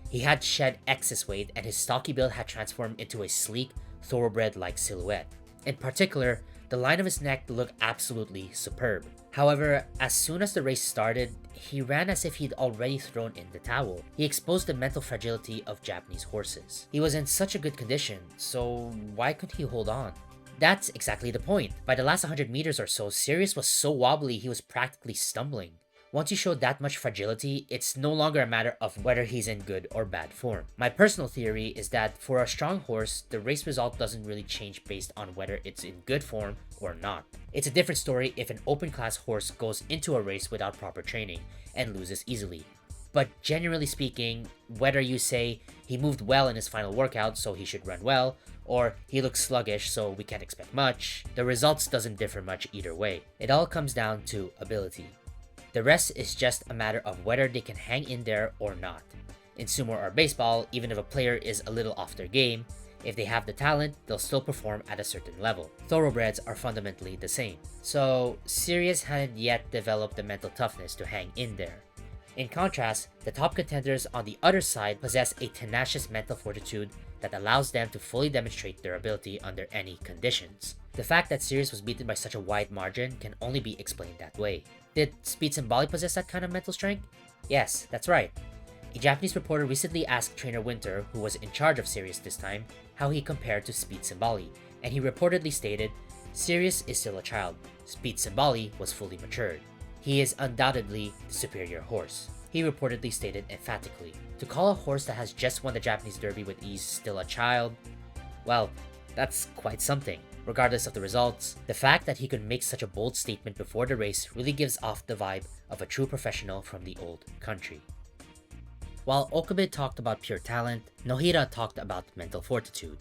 He had shed excess weight and his stocky build had transformed into a sleek, thoroughbred-like silhouette. In particular, the line of his neck looked absolutely superb. However, as soon as the race started, he ran as if he'd already thrown in the towel. He exposed the mental fragility of Japanese horses. He was in such a good condition, so why couldn't he hold on? That's exactly the point. By the last 100 meters or so, Sirius was so wobbly he was practically stumbling. Once you show that much fragility, it's no longer a matter of whether he's in good or bad form. My personal theory is that for a strong horse, the race result doesn't really change based on whether it's in good form or not. It's a different story if an open class horse goes into a race without proper training and loses easily. But generally speaking, whether you say he moved well in his final workout so he should run well, or he looks sluggish so we can't expect much, the results doesn't differ much either way. It all comes down to ability. The rest is just a matter of whether they can hang in there or not. In sumo or baseball, even if a player is a little off their game, if they have the talent, they'll still perform at a certain level. Thoroughbreds are fundamentally the same. So, Sirius hadn't yet developed the mental toughness to hang in there. In contrast, the top contenders on the other side possess a tenacious mental fortitude that allows them to fully demonstrate their ability under any conditions. The fact that Sirius was beaten by such a wide margin can only be explained that way. Did Speed Symboli possess that kind of mental strength? Yes, that's right. A Japanese reporter recently asked trainer Winter, who was in charge of Sirius this time, how he compared to Speed Symboli, and he reportedly stated, "Sirius is still a child. Speed Symboli was fully matured. He is undoubtedly the superior horse." He reportedly stated emphatically. To call a horse that has just won the Japanese Derby with ease still a child, well, that's quite something. Regardless of the results, the fact that he could make such a bold statement before the race really gives off the vibe of a true professional from the old country. While Okabe talked about pure talent, Nohira talked about mental fortitude.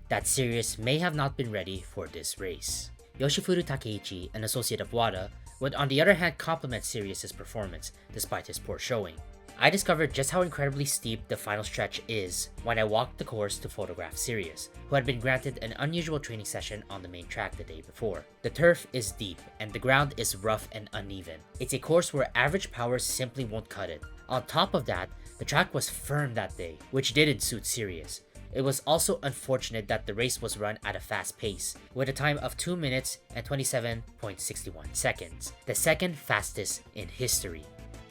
That Sirius may have not been ready for this race. Yoshifuru Takeichi, an associate of Wada, would on the other hand compliment Sirius's performance despite his poor showing. I discovered just how incredibly steep the final stretch is when I walked the course to photograph Sirius, who had been granted an unusual training session on the main track the day before. The turf is deep and the ground is rough and uneven. It's a course where average power simply won't cut it. On top of that, the track was firm that day, which didn't suit Sirius. It was also unfortunate that the race was run at a fast pace, with a time of 2 minutes and 27.61 seconds, the second fastest in history.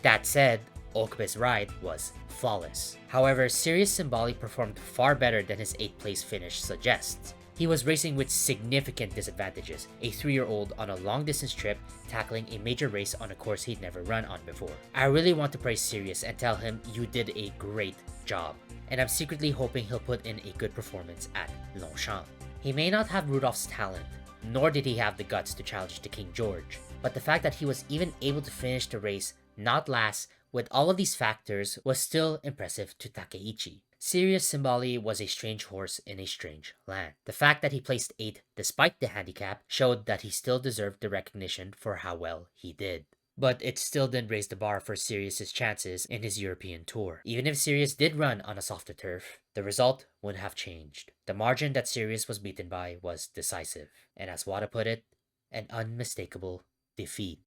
That said, Okabe's ride was flawless. However, Sirius Symboli performed far better than his 8th place finish suggests. He was racing with significant disadvantages, a 3-year-old on a long-distance trip tackling a major race on a course he'd never run on before. I really want to praise Sirius and tell him you did a great job, and I'm secretly hoping he'll put in a good performance at Longchamp. He may not have Rudolph's talent, nor did he have the guts to challenge the King George, but the fact that he was even able to finish the race not last with all of these factors was still impressive to Takeichi. Sirius Symboli was a strange horse in a strange land. The fact that he placed 8th despite the handicap showed that he still deserved the recognition for how well he did. But it still didn't raise the bar for Sirius's chances in his European tour. Even if Sirius did run on a softer turf, the result wouldn't have changed. The margin that Sirius was beaten by was decisive, and as Wada put it, an unmistakable defeat.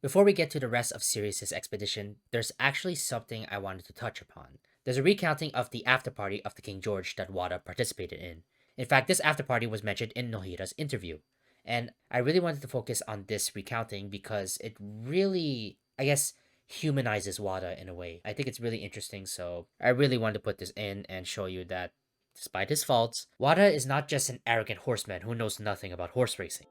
Before we get to the rest of Sirius's expedition, there's actually something I wanted to touch upon. There's a recounting of the afterparty of the King George that Wada participated in. In fact, this afterparty was mentioned in Nohira's interview. And I really wanted to focus on this recounting because it really, I guess, humanizes Wada in a way. I think it's really interesting, so I really wanted to put this in and show you that, despite his faults, Wada is not just an arrogant horseman who knows nothing about horse racing.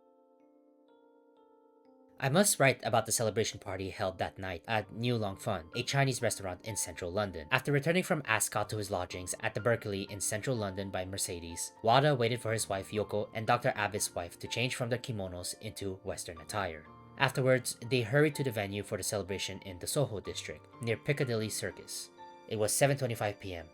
I must write about the celebration party held that night at New Long Fun, a Chinese restaurant in central London. After returning from Ascot to his lodgings at the Berkeley in central London by Mercedes, Wada waited for his wife Yoko and Dr. Abbot's wife to change from their kimonos into Western attire. Afterwards, they hurried to the venue for the celebration in the Soho district, near Piccadilly Circus. It was 7:25 p.m.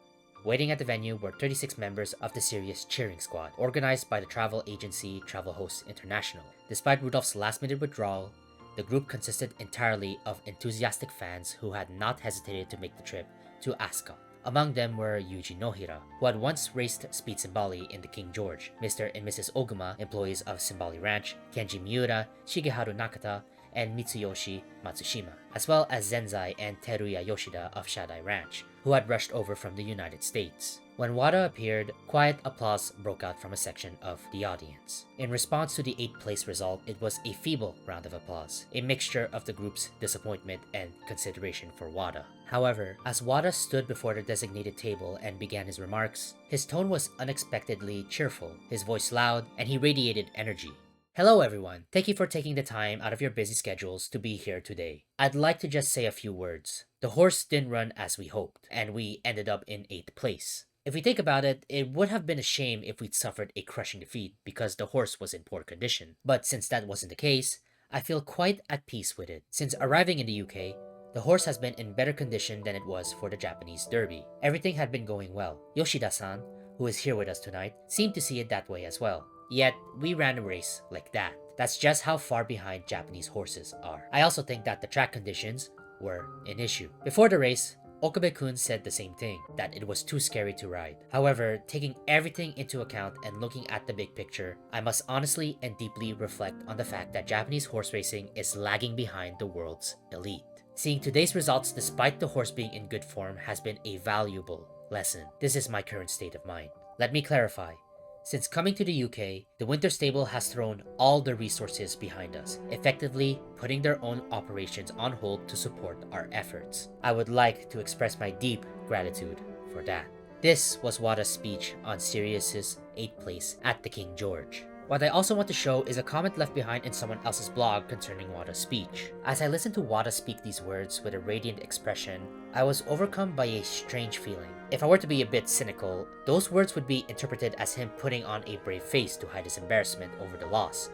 Waiting at the venue were 36 members of the Sirius cheering squad, organized by the travel agency Travel Hosts International. Despite Rudolph's last-minute withdrawal, the group consisted entirely of enthusiastic fans who had not hesitated to make the trip to Ascot. Among them were Yuji Nohira, who had once raced Speed Symboli in the King George, Mr. and Mrs. Oguma, employees of Symboli Ranch, Kenji Miura, Shigeharu Nakata, and Mitsuyoshi Matsushima, as well as Zenzai and Teruya Yoshida of Shadai Ranch, who had rushed over from the United States. When Wada appeared, quiet applause broke out from a section of the audience. In response to the 8th place result, it was a feeble round of applause, a mixture of the group's disappointment and consideration for Wada. However, as Wada stood before the designated table and began his remarks, his tone was unexpectedly cheerful, his voice loud, and he radiated energy. Hello everyone, thank you for taking the time out of your busy schedules to be here today. I'd like to just say a few words. The horse didn't run as we hoped, and we ended up in 8th place. If we think about it, it would have been a shame if we'd suffered a crushing defeat because the horse was in poor condition. But since that wasn't the case, I feel quite at peace with it. Since arriving in the UK, the horse has been in better condition than it was for the Japanese Derby. Everything had been going well. Yoshida-san, who is here with us tonight, seemed to see it that way as well. Yet, we ran a race like that. That's just how far behind Japanese horses are. I also think that the track conditions were an issue. Before the race, Okabe-kun said the same thing, that it was too scary to ride. However, taking everything into account and looking at the big picture, I must honestly and deeply reflect on the fact that Japanese horse racing is lagging behind the world's elite. Seeing today's results despite the horse being in good form has been a valuable lesson. This is my current state of mind. Let me clarify. Since coming to the UK, the Winter Stable has thrown all the resources behind us, effectively putting their own operations on hold to support our efforts. I would like to express my deep gratitude for that. This was Wada's speech on Sirius's 8th place at the King George. What I also want to show is a comment left behind in someone else's blog concerning Wada's speech. As I listened to Wada speak these words with a radiant expression, I was overcome by a strange feeling. If I were to be a bit cynical, those words would be interpreted as him putting on a brave face to hide his embarrassment over the loss.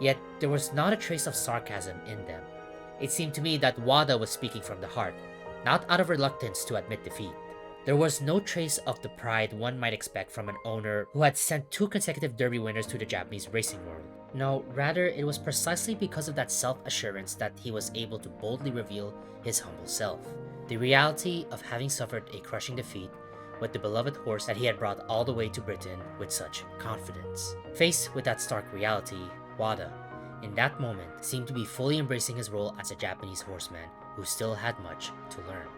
Yet, there was not a trace of sarcasm in them. It seemed to me that Wada was speaking from the heart, not out of reluctance to admit defeat. There was no trace of the pride one might expect from an owner who had sent 2 consecutive Derby winners to the Japanese racing world. No, rather, it was precisely because of that self-assurance that he was able to boldly reveal his humble self. The reality of having suffered a crushing defeat with the beloved horse that he had brought all the way to Britain with such confidence. Faced with that stark reality, Wada, in that moment, seemed to be fully embracing his role as a Japanese horseman who still had much to learn,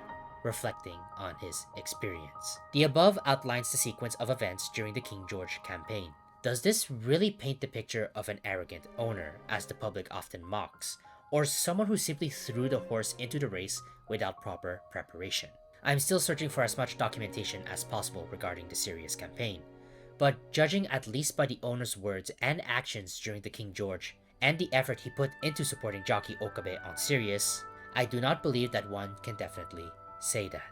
reflecting on his experience. The above outlines the sequence of events during the King George campaign. Does this really paint the picture of an arrogant owner, as the public often mocks, or someone who simply threw the horse into the race without proper preparation? I'm still searching for as much documentation as possible regarding the Sirius campaign, but judging at least by the owner's words and actions during the King George, and the effort he put into supporting jockey Okabe on Sirius, I do not believe that one can definitely say that.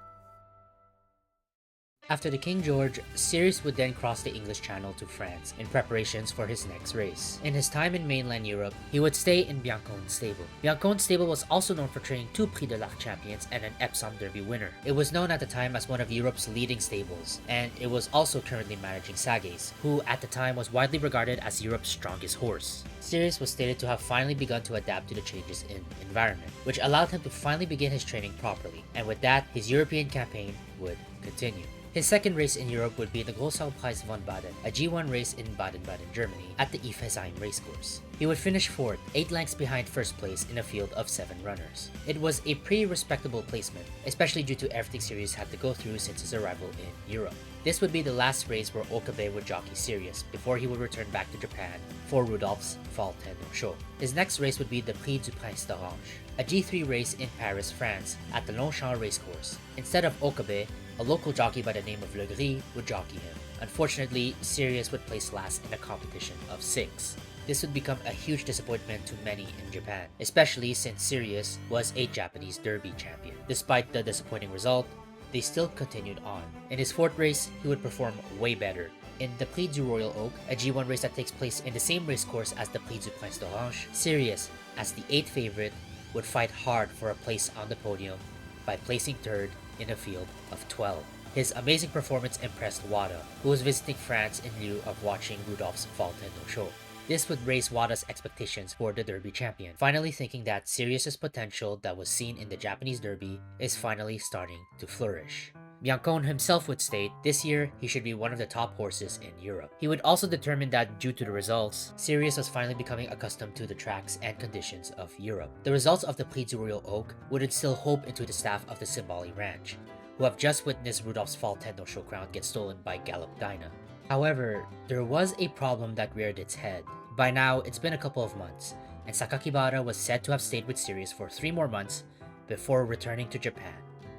After the King George, Sirius would then cross the English Channel to France in preparations for his next race. In his time in mainland Europe, he would stay in Biancone's stable. Biancone's stable was also known for training 2 Prix de l'Arc champions and an Epsom Derby winner. It was known at the time as one of Europe's leading stables, and it was also currently managing Sages, who at the time was widely regarded as Europe's strongest horse. Sirius was stated to have finally begun to adapt to the changes in environment, which allowed him to finally begin his training properly, and with that, his European campaign would continue. His second race in Europe would be the Großaupreis von Baden, a G1 race in Baden-Baden, Germany, at the Ifesheim racecourse. He would finish 4th, 8 lengths behind first place in a field of 7 runners. It was a pretty respectable placement, especially due to everything Sirius had to go through since his arrival in Europe. This would be the last race where Okabe would jockey Sirius before he would return back to Japan for Rudolph's Fall Tender Show. His next race would be the Prix du Prince d'Orange, a G3 race in Paris, France, at the Longchamp racecourse. Instead of Okabe, a local jockey by the name of Le Gris would jockey him. Unfortunately, Sirius would place last in a competition of 6. This would become a huge disappointment to many in Japan, especially since Sirius was a Japanese Derby champion. Despite the disappointing result, they still continued on. In his 4th race, he would perform way better. In the Prix du Royal Oak, a G1 race that takes place in the same racecourse as the Prix du Prince d'Orange, Sirius, as the 8th favorite, would fight hard for a place on the podium by placing 3rd in a field of 12. His amazing performance impressed Wada, who was visiting France in lieu of watching Rudolph's Valtendo show. This would raise Wada's expectations for the Derby champion, finally thinking that Sirius's potential that was seen in the Japanese Derby is finally starting to flourish. Biancone himself would state this year he should be one of the top horses in Europe. He would also determine that due to the results, Sirius was finally becoming accustomed to the tracks and conditions of Europe. The results of the Prix du Royal Oak would instill hope into the staff of the Symboli Ranch, who have just witnessed Rudolph's Valtendo show crown get stolen by Gallop Dyna. However, there was a problem that reared its head. By now, it's been a couple of months, and Sakakibara was said to have stayed with Sirius for 3 more months before returning to Japan.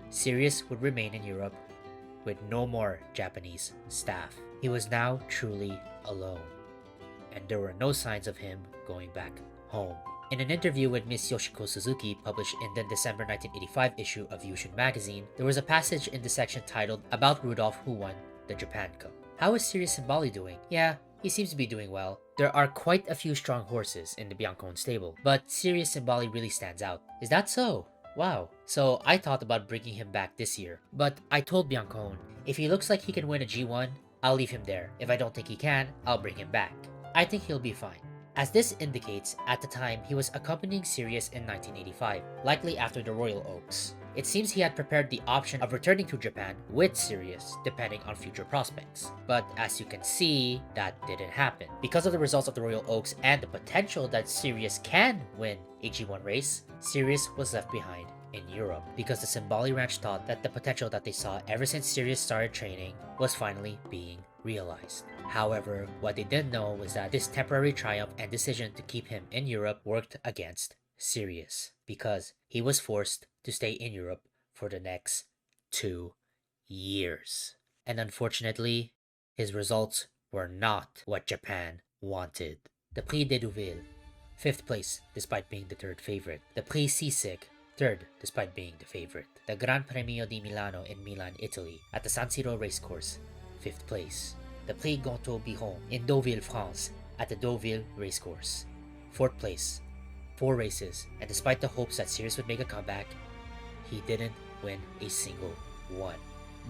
Sirius would remain in Europe with no more Japanese staff. He was now truly alone, and there were no signs of him going back home. In an interview with Miss Yoshiko Suzuki published in the December 1985 issue of Yushin magazine, there was a passage in the section titled About Rudolph Who Won the Japan Cup. How is Sirius Symboli doing? Yeah, he seems to be doing well. There are quite a few strong horses in the Biancone stable, but Sirius Symboli really stands out. Is that so? Wow. So I thought about bringing him back this year, but I told Biancone, if he looks like he can win a G1, I'll leave him there. If I don't think he can, I'll bring him back. I think he'll be fine. As this indicates, at the time he was accompanying Sirius in 1985, likely after the Royal Oaks. It seems he had prepared the option of returning to Japan with Sirius, depending on future prospects. But as you can see, that didn't happen. Because of the results of the Royal Oaks and the potential that Sirius can win a G1 race, Sirius was left behind in Europe because the Symboli Ranch thought that the potential that they saw ever since Sirius started training was finally being realized. However, what they didn't know was that this temporary triumph and decision to keep him in Europe worked against Sirius because he was forced to stay in Europe for the next 2 years. And unfortunately, his results were not what Japan wanted. The Prix de Deauville, 5th place despite being the 3rd favorite. The Prix Sisig, 3rd despite being the favorite. The Gran Premio di Milano in Milan, Italy at the San Siro racecourse, 5th place. The Prix Gontaut-Biron in Deauville, France at the Deauville racecourse, 4th place. 4 races, and despite the hopes that Sirius would make a comeback, he didn't win a single one.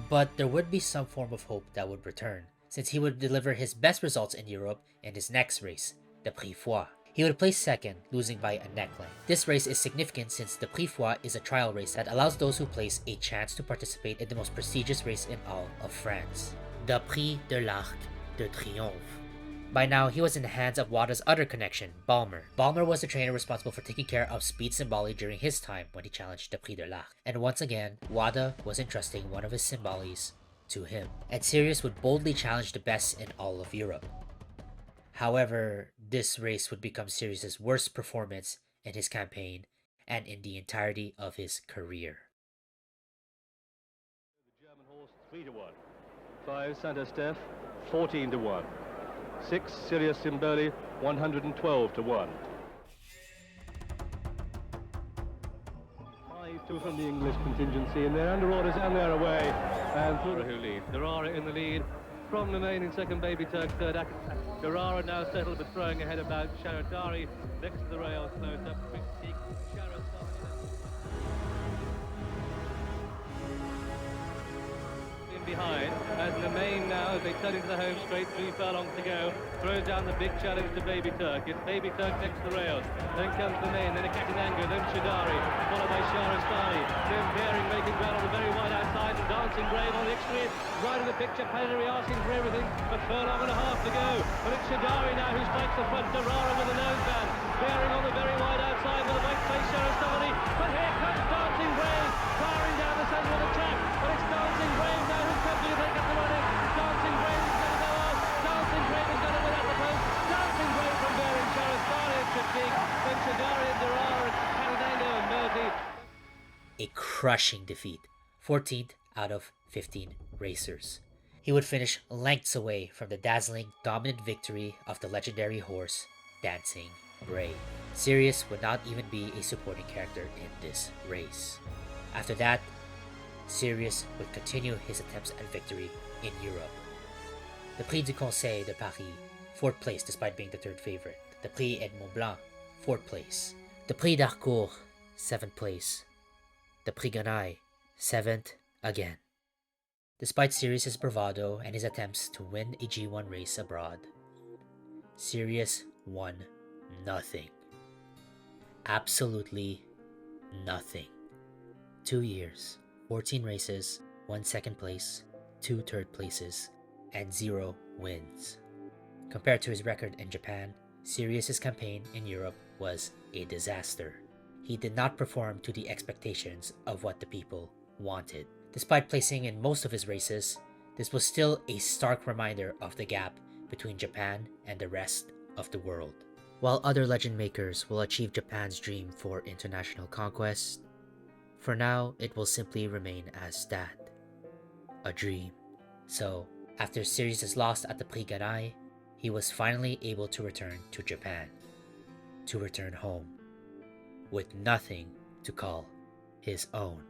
But there would be some form of hope that would return, since he would deliver his best results in Europe in his next race, the Prix Foix. He would place 2nd, losing by a neck length. This race is significant since the Prix Foix is a trial race that allows those who place a chance to participate in the most prestigious race in all of France, the Prix de l'Arc de Triomphe. By now, he was in the hands of Wada's other connection, Balmer. Balmer was the trainer responsible for taking care of Speed Symboli during his time when he challenged the Prix de l'Arc. And once again, Wada was entrusting one of his Symbolis to him. And Sirius would boldly challenge the best in all of Europe. However, this race would become Sirius's worst performance in his campaign and in the entirety of his career. The German horse 3-1. 5 Saint-Estèphe 14-1. 6 Sirius Symboli 112-1. 5-2 from the English contingency, and they're under orders and they're away. And who leads? Durara in the lead. From the main in second, Baby Turk third. Durara now settled but throwing ahead about Sharadari. Next to the rails, close up. Behind, as the main now, as they turn into the home straight, 3 furlongs to go, throws down the big challenge to Baby Turk. It's Baby Turk next to the rails, then comes the main, then a Katananga, then Shadari, followed by Shahrastani, then Bearing making ground on the very wide outside, and Dancing Brave on the extreme, right in the picture, Pedigree asking for everything, a furlong and a half to go, but it's Shadari now who strikes the front, Durara with the noseband, Bearing on the very wide outside with a white face Shahrastani, but here comes Dancing Brave, firing down the centre of the track, but it's Dancing Brave now who's come to take up the running, Dancing Brave is going to go out, Dancing Brave is going to win at the post, Dancing Brave from Bearing, Shahrastani and Shatik, then Shadari and Durara, Canadendo and Mersey. A crushing defeat, 14th out of 15 racers. He would finish lengths away from the dazzling, dominant victory of the legendary horse, Dancing Brave. Sirius would not even be a supporting character in this race. After that, Sirius would continue his attempts at victory in Europe. The Prix du Conseil de Paris, 4th place despite being the 3rd favorite. The Prix Edmond Blanc, 4th place. The Prix d'Harcourt, 7th place. The Prix Ganaille, 7th again. Despite Sirius's bravado and his attempts to win a G1 race abroad, Sirius won nothing. Absolutely nothing. 2 years, 14 races, 1 second place, 2 third places, and 0 wins. Compared to his record in Japan, Sirius's campaign in Europe was a disaster. He did not perform to the expectations of what the people wanted. Despite placing in most of his races, this was still a stark reminder of the gap between Japan and the rest of the world. While other legend makers will achieve Japan's dream for international conquest, for now it will simply remain as that, a dream. So, after Sirius's loss at the Prix Garai, he was finally able to return to Japan, to return home, with nothing to call his own.